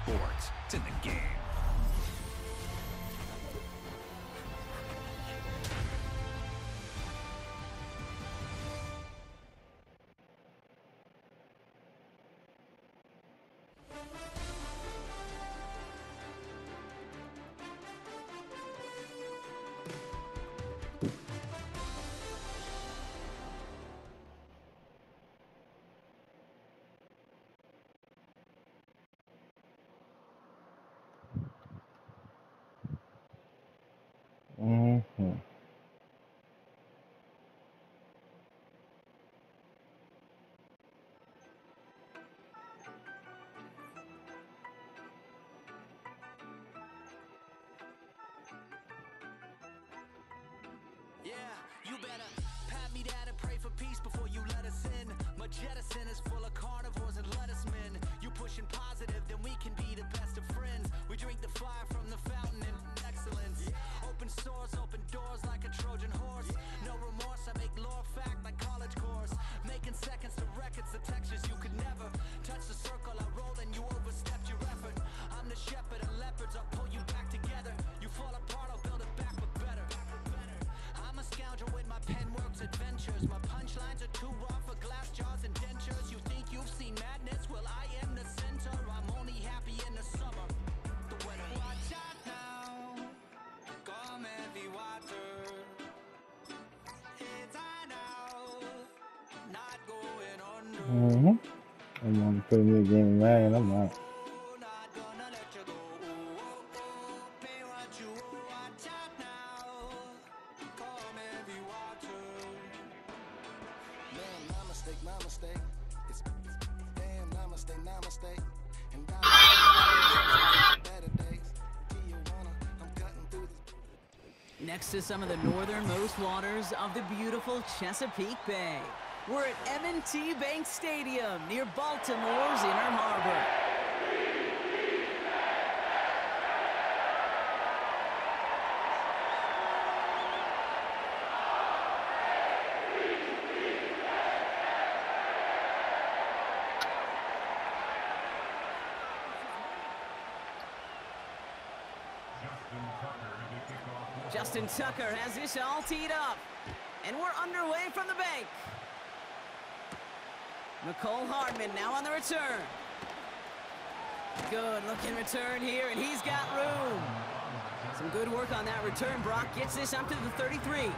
sports. It's in the game. Mm-hmm. Yeah, you better pat me down and pray for peace before you let us in. My jettison is full of carnivores and lettucemen. You pushing positive, then we can be the best of friends. We drink the fire from the fountain and excellence. Open sores, open doors like a Trojan horse. No remorse, I make lore fact like college course. Making seconds to records, the textures you could never touch the circle I rolled and you overstepped your effort. I'm the shepherd of leopards, I'll pull you back together. You fall apart, I'll build it back but better. I'm a scoundrel with my pen works adventures. My punchlines are too raw for glass jars and dentures. You think you've seen madness? Well, I am the center. I'm only happy in the summer. The weather. Watch out now. Come heavy water. It's high now. Not going under. Mm-hmm. I'm on to play me a game of Madden. I'm not. Not gonna let you go. Pay what you owe. Watch out now. Come heavy water. Man, my mistake. It's damn, my mistake. And better days. Tijuana, I'm cutting through this. Next to some of the northernmost waters of the beautiful Chesapeake Bay, we're at M&T Bank Stadium near Baltimore's Inner Harbor. Justin Tucker has this all teed up. And we're underway from the bank. Nicole Hardman now on the return. Good looking return here, and he's got room. Some good work on that return. Brock gets this up to the 33.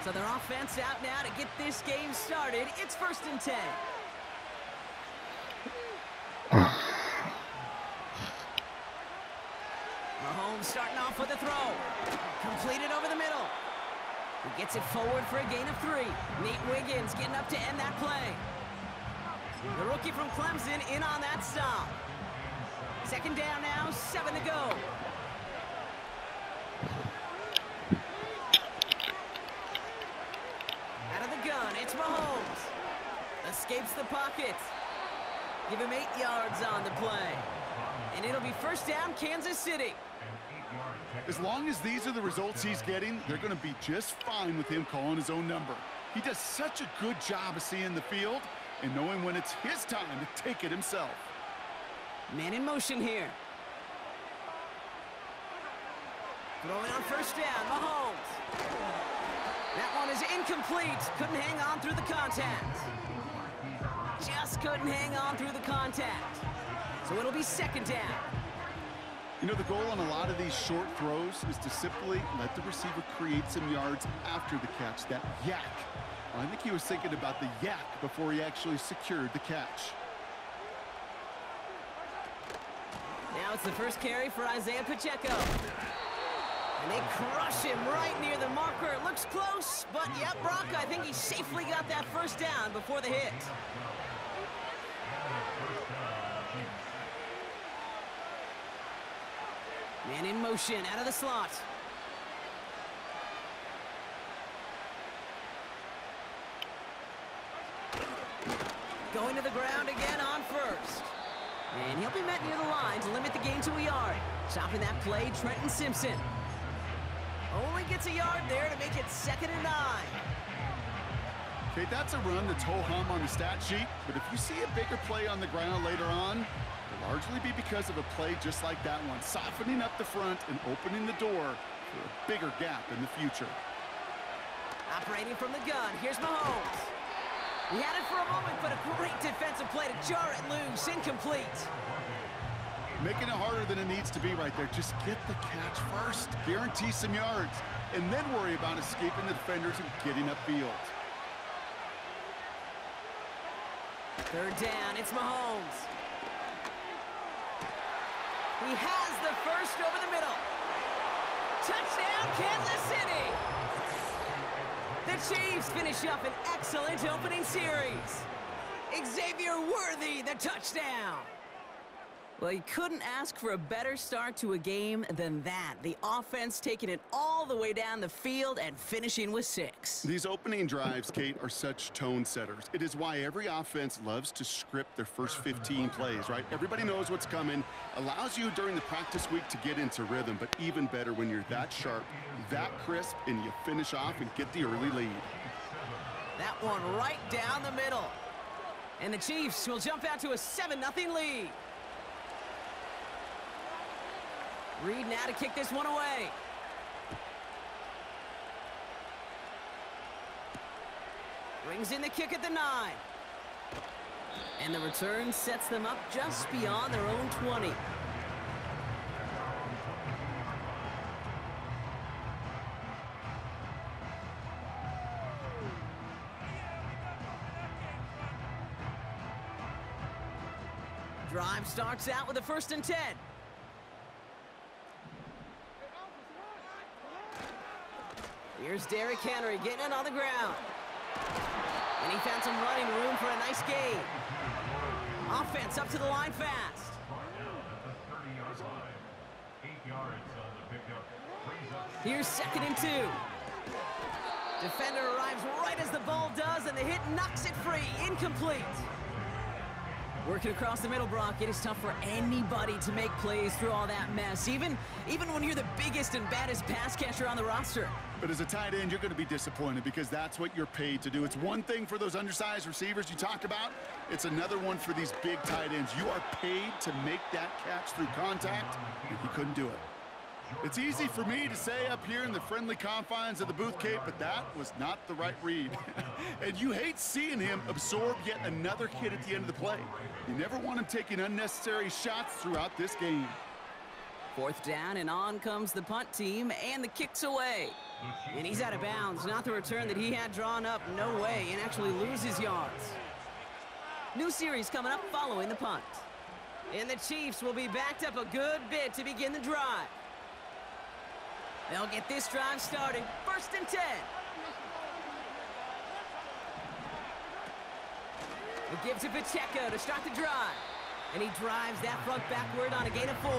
So their offense out now to get this game started. It's 1st and 10. Mahomes starting off with a throw. Completed over the middle. He gets it forward for a gain of 3. Nate Wiggins getting up to end that play. The rookie from Clemson in on that stop. 2nd down now, 7 to go. Out of the gun, it's Mahomes. Escapes the pocket. Give him 8 yards on the play. And it'll be 1st down, Kansas City. As long as these are the results he's getting, they're going to be just fine with him calling his own number. He does such a good job of seeing the field and knowing when it's his time to take it himself. Man in motion here. Throwing on 1st down, Mahomes. That one is incomplete. Couldn't hang on through the contact. Just couldn't hang on through the contact. So it'll be 2nd down. You know, the goal on a lot of these short throws is to simply let the receiver create some yards after the catch, that yak. Well, I think he was thinking about the yak before he actually secured the catch. Now it's the first carry for Isaiah Pacheco. And they crush him right near the marker. It looks close, but yeah, Brock, I think he safely got that 1st down before the hit. Man in motion, out of the slot. Going to the ground again on 1st. And he'll be met near the line to limit the gain to a yard. Stopping that play, Trenton Simpson. Only gets a yard there to make it 2nd and 9. Okay, that's a run that's ho-hum on the stat sheet, but if you see a bigger play on the ground later on, it'll largely be because of a play just like that one, softening up the front and opening the door for a bigger gap in the future. Operating from the gun, here's Mahomes. He had it for a moment, but a great defensive play to jar it loose, incomplete. Making it harder than it needs to be right there. Just get the catch first, guarantee some yards, and then worry about escaping the defenders and getting upfield. Third down, it's Mahomes. He has the first over the middle. Touchdown, Kansas City! The Chiefs finish up an excellent opening series. Xavier Worthy, the touchdown. Well, you couldn't ask for a better start to a game than that. The offense taking it all the way down the field and finishing with 6. These opening drives, Kate, are such tone setters. It is why every offense loves to script their first 15 plays, right? Everybody knows what's coming, allows you during the practice week to get into rhythm, but even better when you're that sharp, that crisp, and you finish off and get the early lead. That one right down the middle. And the Chiefs will jump out to a 7-0 lead. Reed now to kick this one away. Brings in the kick at the 9. And the return sets them up just beyond their own 20. Drive starts out with a 1st and 10. Here's Derrick Henry getting it on the ground. And he found some running room for a nice gain. Offense up to the line fast. Here's 2nd and 2. Defender arrives right as the ball does, and the hit knocks it free. Incomplete. Working across the middle, Brock, it is tough for anybody to make plays through all that mess, even when you're the biggest and baddest pass catcher on the roster. But as a tight end, you're going to be disappointed because that's what you're paid to do. It's one thing for those undersized receivers you talk about. It's another one for these big tight ends. You are paid to make that catch through contact, and he couldn't do it. It's easy for me to say up here in the friendly confines of the booth, Kate, but that was not the right read. And you hate seeing him absorb yet another hit at the end of the play. You never want him taking unnecessary shots throughout this game. 4th down, and on comes the punt team, and the kick's away. And he's out of bounds, not the return that he had drawn up, no way, and actually loses yards. New series coming up following the punt. And the Chiefs will be backed up a good bit to begin the drive. They'll get this drive started. 1st and 10. It gives to Pacheco to start the drive. And he drives that front backward on a gain of 4.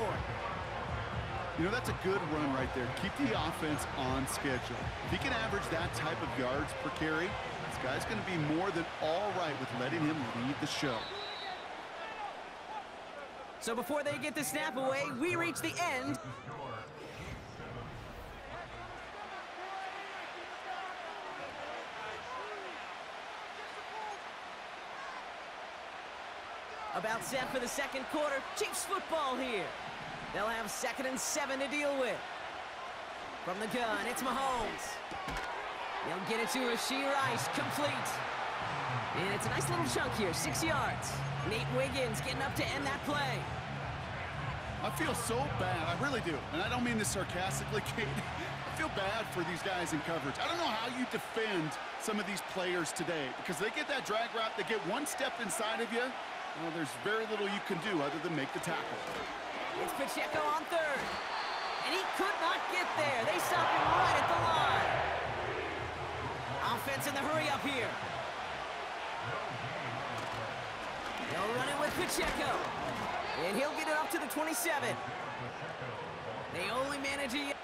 You know, that's a good run right there. Keep the offense on schedule. If he can average that type of yards per carry, this guy's going to be more than all right with letting him lead the show. So before they get the snap away, we reach the end. About set for the 2nd quarter. Chiefs football here. They'll have 2nd and 7 to deal with. From the gun, it's Mahomes. He'll get it to Rashee Rice, complete. And it's a nice little chunk here, 6 yards. Nate Wiggins getting up to end that play. I feel so bad, I really do. And I don't mean this sarcastically, Kate. I feel bad for these guys in coverage. I don't know how you defend some of these players today because they get that drag route, they get one step inside of you. Well, there's very little you can do other than make the tackle. It's Pacheco on 3rd. And he could not get there. They stop him right at the line. Offense in the hurry up here. They'll run it with Pacheco. And he'll get it up to the 27. They only manage a...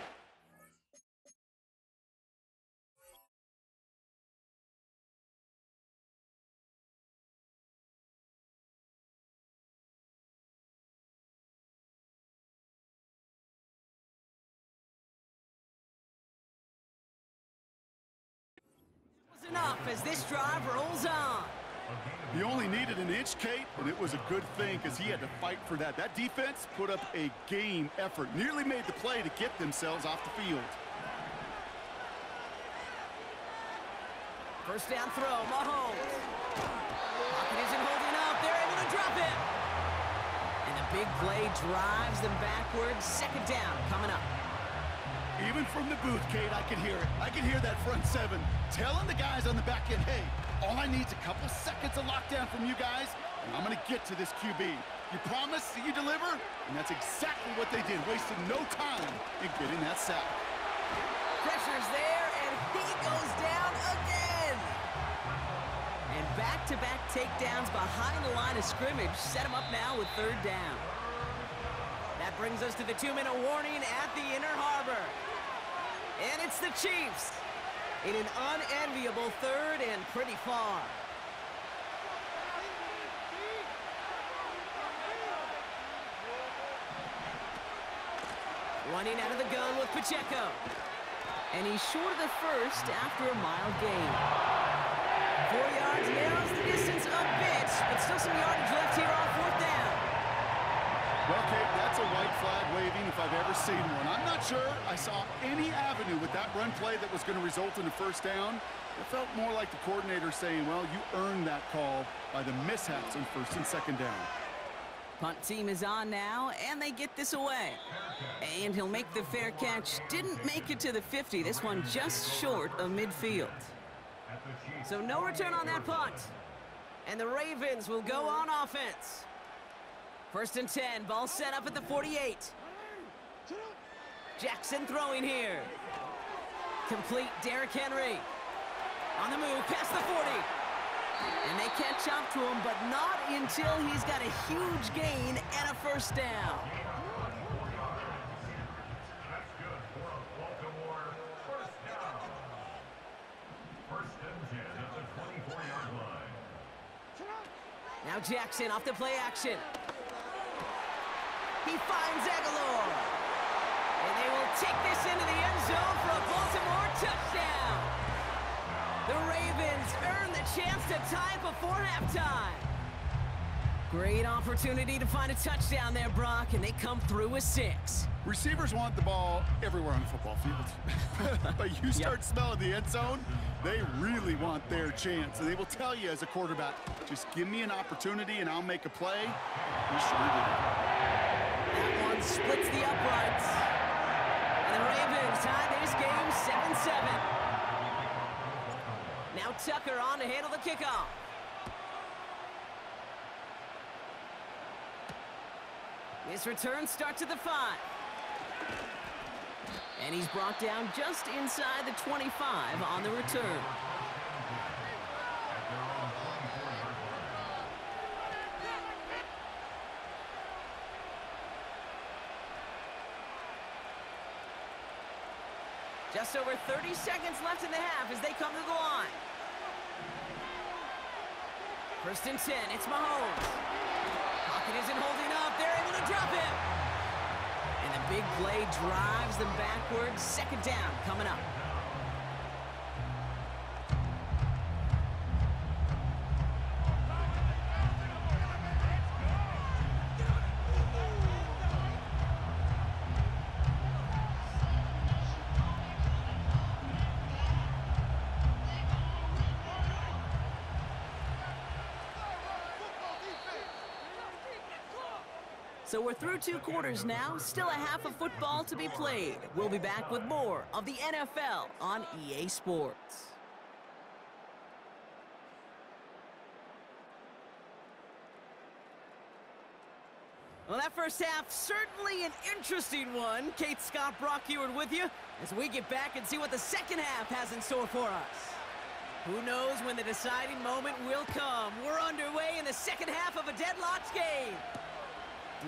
enough. off as this drive rolls on. He only needed an inch, Kate, and it was a good thing because he had to fight for that. That defense put up a game effort, nearly made the play to get themselves off the field. First down throw, Mahomes. Pocket isn't holding up. They're able to drop it. And the big play drives them backwards. Second down coming up. Even from the booth, Kate, I could hear it. I could hear that front seven telling the guys on the back end, hey, all I need is a couple seconds of lockdown from you guys, and I'm going to get to this QB. You promise that you deliver? And that's exactly what they did, wasting no time in getting that sack. Pressure's there, and he goes down again. And back-to-back takedowns behind the line of scrimmage set him up now with third down. That brings us to the 2-minute warning at the Inner Harbor. And it's the Chiefs in an unenviable third and pretty far. Running out of the gun with Pacheco. And he's short of the first after a mild gain. 4 yards, narrows the distance a bit, but still some yardage left here on fourth down. Well, Kate, that's a white flag waving if I've ever seen one. I'm not sure I saw any avenue with that run play that was going to result in a first down. It felt more like the coordinator saying, well, you earned that call by the mishaps on first and second down. Punt team is on now, and they get this away. And he'll make the fair catch. Didn't make it to the 50. This one just short of midfield. So no return on that punt. And the Ravens will go on offense. First and 10, ball set up at the 48. Jackson throwing here. Complete, Derrick Henry. On the move, past the 40. And they catch up to him, but not until he's got a huge gain and a first down. That's good for a Baltimore first down. First and 10 at the 24-yard line. Now Jackson off the play action. He finds Aguilar. And they will take this into the end zone for a Baltimore touchdown. The Ravens earn the chance to tie before halftime. Great opportunity to find a touchdown there, Brock, and they come through with 6. Receivers want the ball everywhere on the football field. But you start smelling the end zone, they really want their chance. And they will tell you as a quarterback, just give me an opportunity and I'll make a play. He sure did. That one splits the uprights. And the Ravens tie this game 7-7. Now Tucker on to handle the kickoff. This return starts at the 5. And he's brought down just inside the 25 on the return. Just over 30 seconds left in the half as they come to the line. First and 10, it's Mahomes. Pocket isn't holding up. They're able to drop him. And the big play drives them backwards. Second down coming up. So we're through 2 quarters now, still a half of football to be played. We'll be back with more of the NFL on EA Sports. Well, that first half, certainly an interesting one. Kate, Scott, Brock Ewart with you as we get back and see what the second half has in store for us. Who knows when the deciding moment will come. We're underway in the second half of a deadlocked game.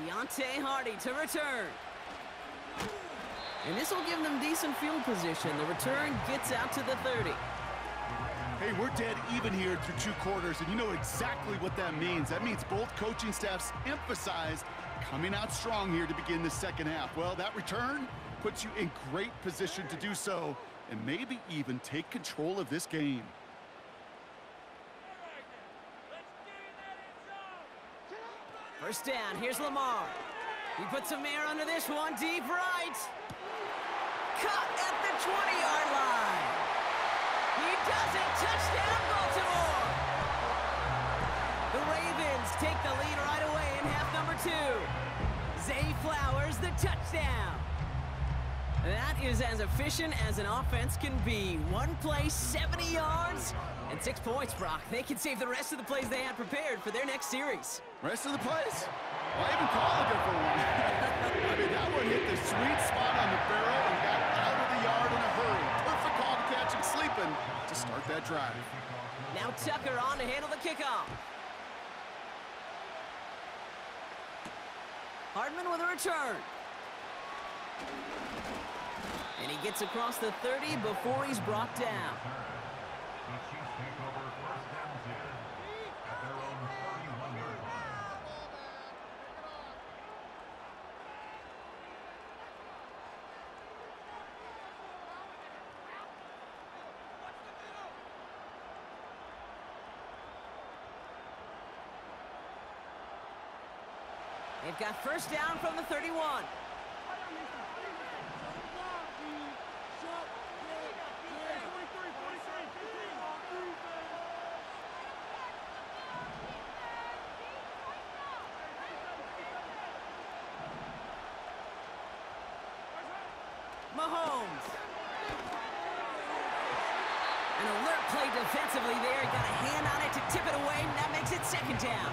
Deontay Hardy to return. And this will give them decent field position. The return gets out to the 30. Hey, we're dead even here through 2 quarters, and you know exactly what that means. That means both coaching staffs emphasize coming out strong here to begin the second half. Well, that return puts you in great position to do so and maybe even take control of this game. First down, here's Lamar. He puts some air under this one, deep right. Caught at the 20-yard line. He does it, touchdown Baltimore. The Ravens take the lead right away in half number 2. Zay Flowers, the touchdown. That is as efficient as an offense can be. One play, 70 yards, and 6 points, Brock. They can save the rest of the plays they had prepared for their next series. Rest of the plays? Well, I even called it for one. I mean, that one hit the sweet spot on the barrel and got out of the yard in a hurry. Perfect call to catch him sleeping to start that drive. Now Tucker on to handle the kickoff. Hardman with a return. And he gets across the 30 before he's brought down. The Chiefs take over first and 10 at their own 31-yard line. They've got first down from the 31. Mahomes. An alert play defensively there. Got a hand on it to tip it away, and that makes it second down.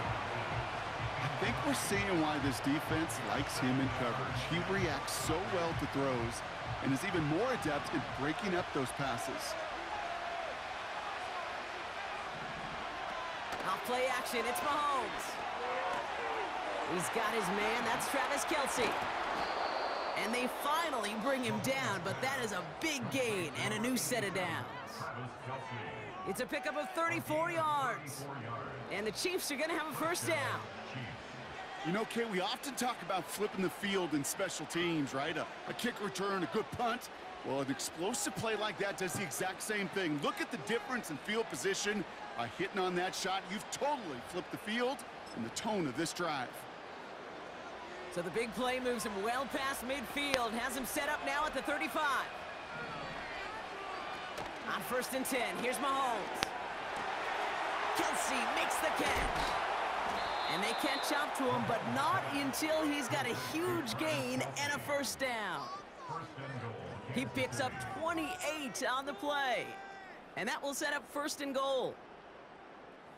I think we're seeing why this defense likes him in coverage. He reacts so well to throws and is even more adept in breaking up those passes. Off play action, it's Mahomes. He's got his man, that's Travis Kelce. And they finally bring him down, but that is a big gain and a new set of downs. It's a pickup of 34 yards. And the Chiefs are going to have a first down. You know, Kay, we often talk about flipping the field in special teams, right? A kick return, a good punt. Well, an explosive play like that does the exact same thing. Look at the difference in field position. By hitting on that shot, you've totally flipped the field and the tone of this drive. So the big play moves him well past midfield, has him set up now at the 35. On first and 10, here's Mahomes. Kelce makes the catch. And they catch up to him, but not until he's got a huge gain and a first down. He picks up 28 on the play. And that will set up first and goal.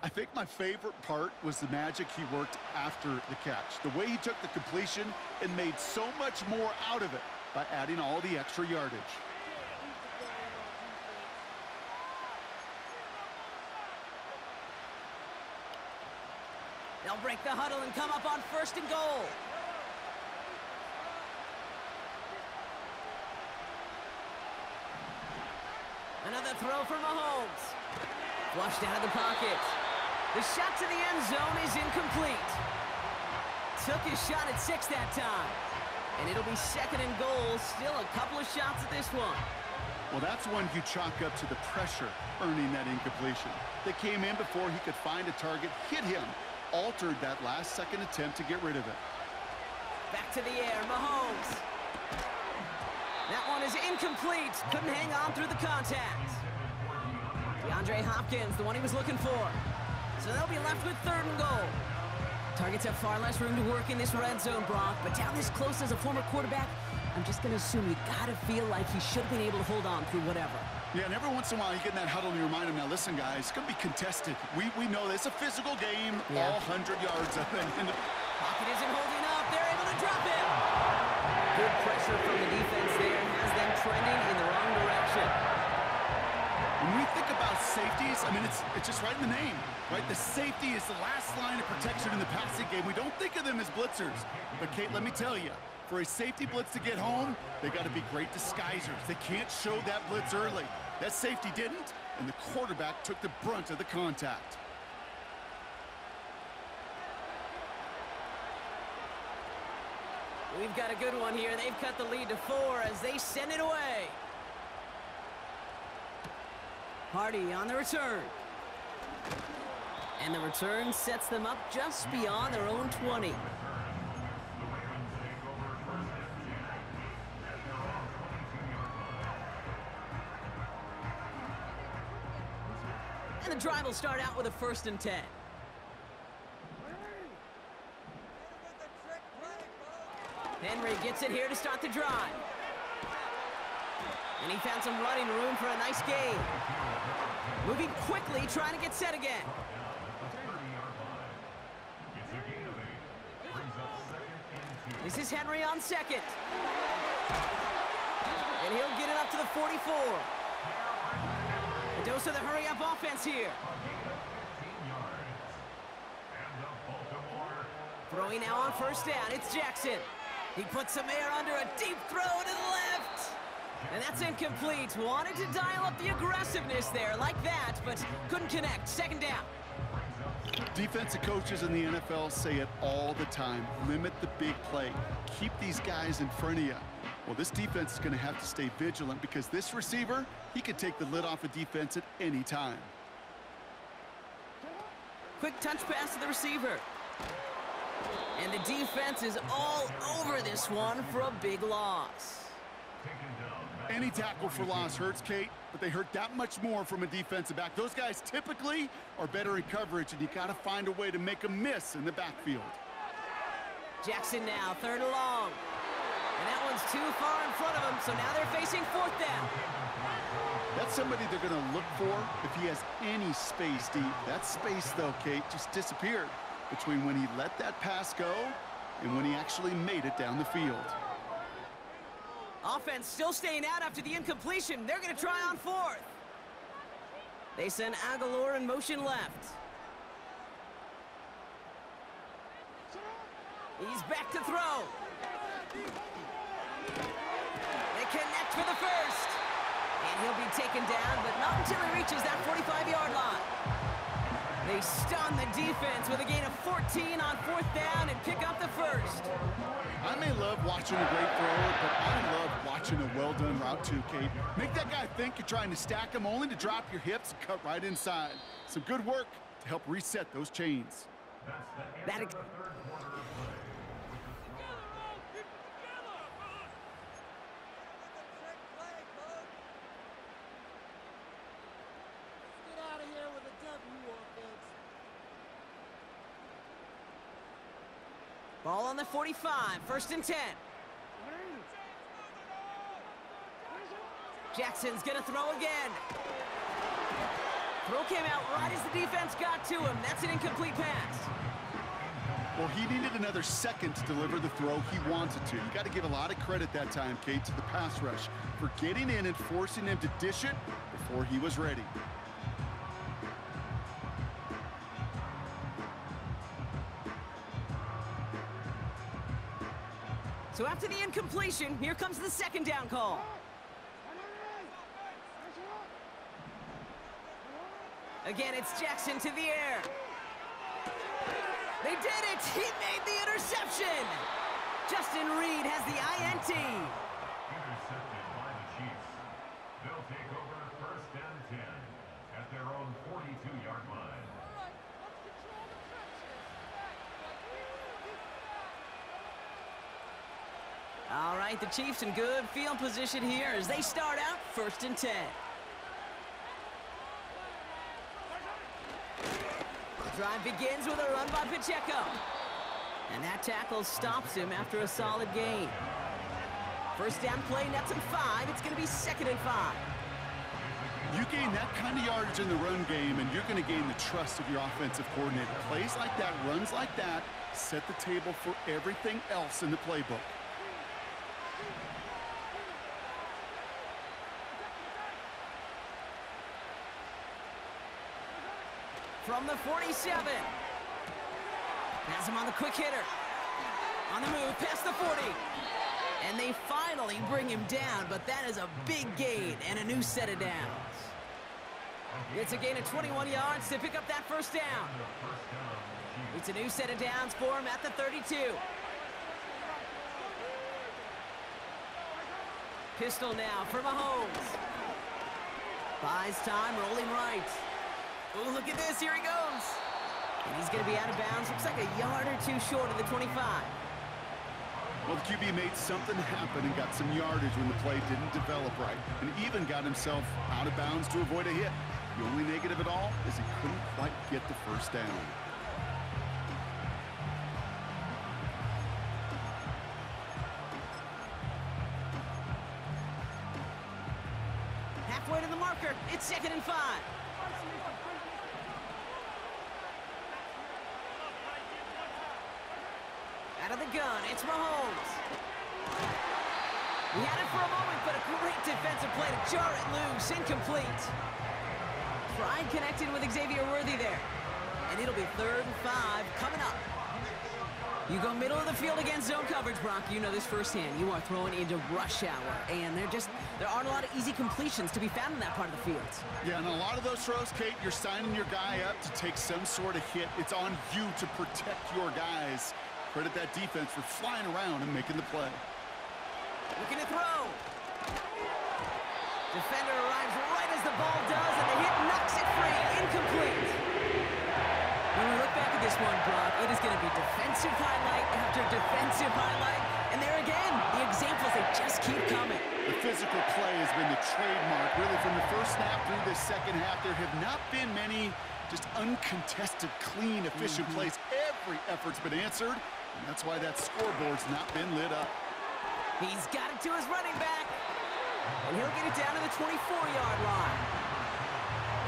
I think my favorite part was the magic he worked after the catch. The way he took the completion and made so much more out of it by adding all the extra yardage. They'll break the huddle and come up on first and goal. Another throw for Mahomes. Flushed out of the pocket. The shot to the end zone is incomplete. Took his shot at 6 that time. And it'll be second and goal. Still a couple of shots at this one. Well, that's one you chalk up to the pressure earning that incompletion. They came in before he could find a target, hit him, altered that last-second attempt to get rid of it. Back to the air, Mahomes. That one is incomplete. Couldn't hang on through the contact. DeAndre Hopkins, the one he was looking for. So they'll be left with third and goal. Targets have far less room to work in this red zone, Brock. But down this close as a former quarterback, I'm just going to assume you got to feel like he should have been able to hold on through whatever. Yeah, and every once in a while you get in that huddle and you remind him, now listen, guys, it's going to be contested. We know this. It's a physical game, all 100 yards of it. Pocket isn't holding up. They're able to drop it. Good pressure from the defense there has them trending in the wrong direction. When we think about safeties, I mean, it's just right in the name, right? The safety is the last line of protection in the passing game. We don't think of them as blitzers. But, Kate, let me tell you, for a safety blitz to get home, they got to be great disguisers. They can't show that blitz early. That safety didn't, and the quarterback took the brunt of the contact. We've got a good one here. They've cut the lead to 4 as they send it away. Hardy on the return. And the return sets them up just beyond their own 20. And the drive will start out with a 1st and 10. Henry gets it here to start the drive. And he found some running room for a nice gain. Moving quickly, trying to get set again. This is Henry on 2nd. And he'll get it up to the 44. A dose of the hurry-up offense here. Throwing now on 1st down, it's Jackson. He puts some air under a deep throw to the left. And that's incomplete. Wanted to dial up the aggressiveness there like that, but couldn't connect. 2nd down. Defensive coaches in the NFL say it all the time. Limit the big play. Keep these guys in front of you. Well, this defense is going to have to stay vigilant because this receiver, he could take the lid off a defense at any time. Quick touch pass to the receiver. And the defense is all over this one for a big loss. Any tackle for loss hurts, Kate, but they hurt that much more from a defensive back. Those guys typically are better in coverage, and you got to find a way to make them miss in the backfield. Jackson now, 3rd and long. And that one's too far in front of him, so now they're facing 4th down. That's somebody they're going to look for if he has any space deep. That space, though, Kate, just disappeared between when he let that pass go and when he actually made it down the field. Offense still staying out after the incompletion. They're going to try on 4th. They send Aguilar in motion left. He's back to throw. They connect for the 1st. And he'll be taken down, but not until he reaches that 45-yard line. They stun the defense with a gain of 14 on 4th down and pick up the 1st. I may love watching a great throw, but I love watching a well-done route too, Kate. Make that guy think you're trying to stack him only to drop your hips and cut right inside. Some good work to help reset those chains. Ball on the 45, 1st and 10. Jackson's gonna throw again. Throw came out right as the defense got to him. That's an incomplete pass. Well, he needed another second to deliver the throw he wanted to. You got to give a lot of credit that time, Kate, to the pass rush for getting in and forcing him to dish it before he was ready. So after the incompletion, here comes the 2nd down call. Again, it's Jackson to the air. They did it! He made the interception! Justin Reed has the INT. Intercepted by the Chiefs. They'll take over 1st and 10 at their own 42-yard line. All right, the Chiefs in good field position here as they start out 1st and 10. The drive begins with a run by Pacheco. And that tackle stops him after a solid gain. 1st down play nets him 5. It's going to be 2nd and 5. You gain that kind of yardage in the run game, and you're going to gain the trust of your offensive coordinator. Plays like that, runs like that, set the table for everything else in the playbook. From the 47. Has him on the quick hitter. On the move, past the 40. And they finally bring him down, but that is a big gain and a new set of downs. It's a gain of 21 yards to pick up that 1st down. It's a new set of downs for him at the 32. Pistol now for Mahomes. Buys time, rolling right. Oh, look at this, here he goes. And he's going to be out of bounds. Looks like a yard or two short of the 25. Well, the QB made something happen and got some yardage when the play didn't develop right, and even got himself out of bounds to avoid a hit. The only negative at all is he couldn't quite get the first down. Halfway to the marker. It's 2nd and 5. Out of the gun, it's Mahomes. He had it for a moment, but a great defensive play to jar it loose. Incomplete. Pride connected with Xavier Worthy there. And it'll be 3rd and 5 coming up. You go middle of the field against zone coverage, Brock. You know this firsthand. You are throwing into rush hour, and there aren't a lot of easy completions to be found in that part of the field. Yeah, and a lot of those throws, Kate, you're signing your guy up to take some sort of hit. It's on you to protect your guys. Credit that defense for flying around and making the play. Looking to throw. Defender arrives right as the ball does, and the hit knocks it free. Incomplete. When we look back at this one, Brock, it is going to be defensive highlight after defensive highlight. And there again, the examples, they just keep coming. The physical play has been the trademark. Really, from the first snap through this second half, there have not been many just uncontested, clean, efficient plays. Every effort's been answered, and that's why that scoreboard's not been lit up. He's got it to his running back. And he'll get it down to the 24-yard line.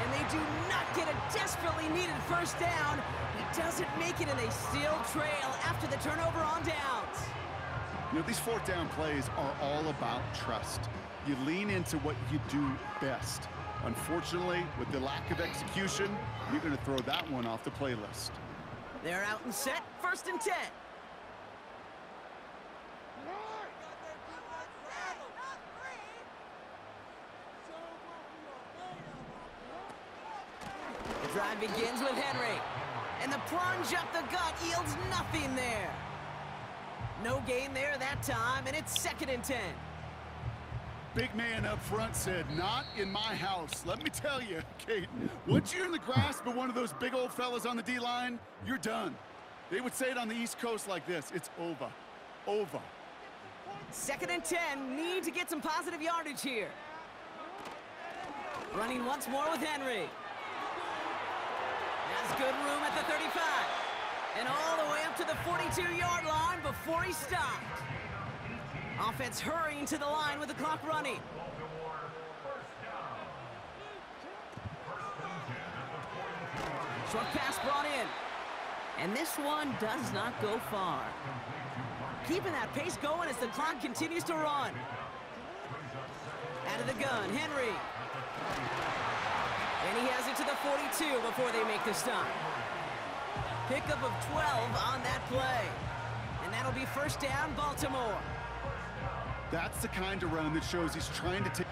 And they do not get a desperately needed first down. He doesn't make it, and they still trail after the turnover on downs. You know, these 4th down plays are all about trust. You lean into what you do best. Unfortunately, with the lack of execution, you're going to throw that one off the playlist. They're out and set. 1st and 10. The drive begins with Henry. And the plunge up the gut yields nothing there. No gain there that time, and it's 2nd and 10. Big man up front said, not in my house. Let me tell you, Kate, once you're in the grasp of one of those big old fellas on the D-line, you're done. They would say it on the East Coast like this: it's over. Over. 2nd and 10. Need to get some positive yardage here. Running once more with Henry. Has good room at the 35. And all the way up to the 42-yard line before he stopped. Offense hurrying to the line with the clock running. Baltimore, first down. First and 10 at the 42. Short pass brought in. And this one does not go far. Keeping that pace going as the clock continues to run. Out of the gun, Henry. And he has it to the 42 before they make the stop. Pickup of 12 on that play. And that'll be 1st down, Baltimore. That's the kind of run that shows he's trying to take